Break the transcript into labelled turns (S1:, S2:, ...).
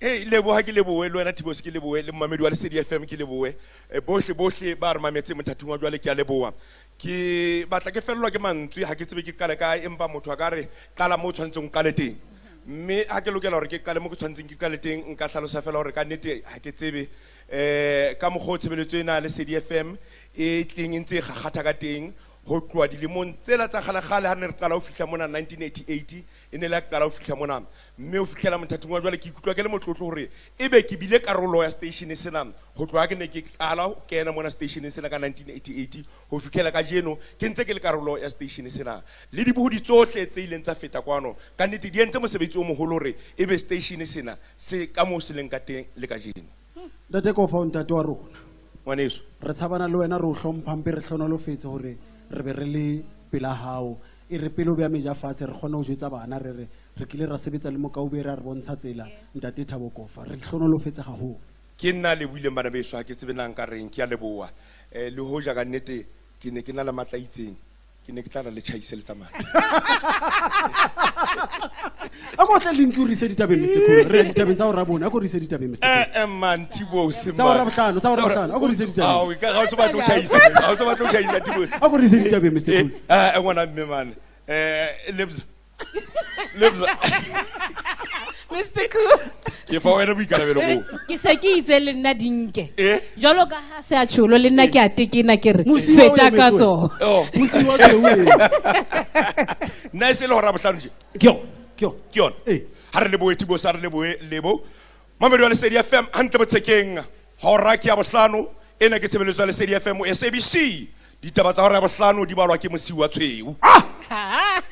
S1: leboha ke lebohe le wena Thibose ke lebohe le mmamedi wa Lesedi FM ke lebohe bohle ba re mametse mothathong wa jwale ke a leboha ke batla ke fellwa ke mantswe ha ke tsebe ke kale ka empa motho a ka re qala mo tshwantseng ka le teng mme ha ke lokela hore ke qale mo ke tshwantseng ke ka le teng nka hlalosa fela hore ka nnete ha ke tsebe ka mogho tshebeletso ena Lesedi FM e tleng ntse gakgatha ka teng ho tloa dilemong tsela tsa kgalekgale ha ne re qala ho fihla mona 1988 e ne la qala ho fihla mona mme o fihlela mothathong wa jwale ke ikutlwa ke le motlotlo hore ebe ke bile karolo ya station sena ho tloa ke ne ke qala ho kena mona station sena ka 1988 ho fihlela ka jeno ke ntse ke le karolo ya station sena le dibohodi tsohle tse ileng tsa feta kwano ka nnete di entse mosebetsi o moholo hore ebe station sena se ka mo se leng ka teng le ka jeno
S2: Ntate Kofa ntate wa rona
S1: ngwaneso
S2: re tshabana le wena re o hlompha mpe re hlonolofetse hore re be re le pela hao e re pelo bya meja fatshe re kgona ho jetsa bana re kile ra sebetsa le mokaube re bontsha tsela ntate Thabo Kofa re hlonolofetse haholo
S1: ke nna le buile bana beso ha ke tsebe nang ka reng ke a leboa le hoja ka nnete ke ne ke na le matla itseng ke ne ke tla le chaise le tsamaya
S2: a go tla link o rise ditabeng Mr Cool re ditabeng tsa o rabona a go rise ditabeng Mr Cool
S1: man Thibose
S2: tsa o rabohlano a go rise ditabeng
S1: ga o se batla o chaise ga o se batla o chaise Thibose
S2: a go rise ditabeng Mr Cool
S1: ngwana mme man lebza
S3: Mr Cool
S1: ke fa wena boikarabelo mo
S3: ke se ke itse le nna dinke jalo ka ha se a tsholo le nna ke a tekena ke re
S2: Musi wa
S3: feta ka
S2: weso.
S3: tso
S2: musi wa tsewe
S1: nna se le hora bohlano je
S2: kyo
S1: ke yona ha re lebohe Thibose re lebo mamedi wa Lesedi FM hantle botsekeng hora ke ya bohlano ena ke tshebeletso ya Lesedi FM SABC ditaba tsa hora ya bohlano di balwa ke mosi wa tshweu
S3: ha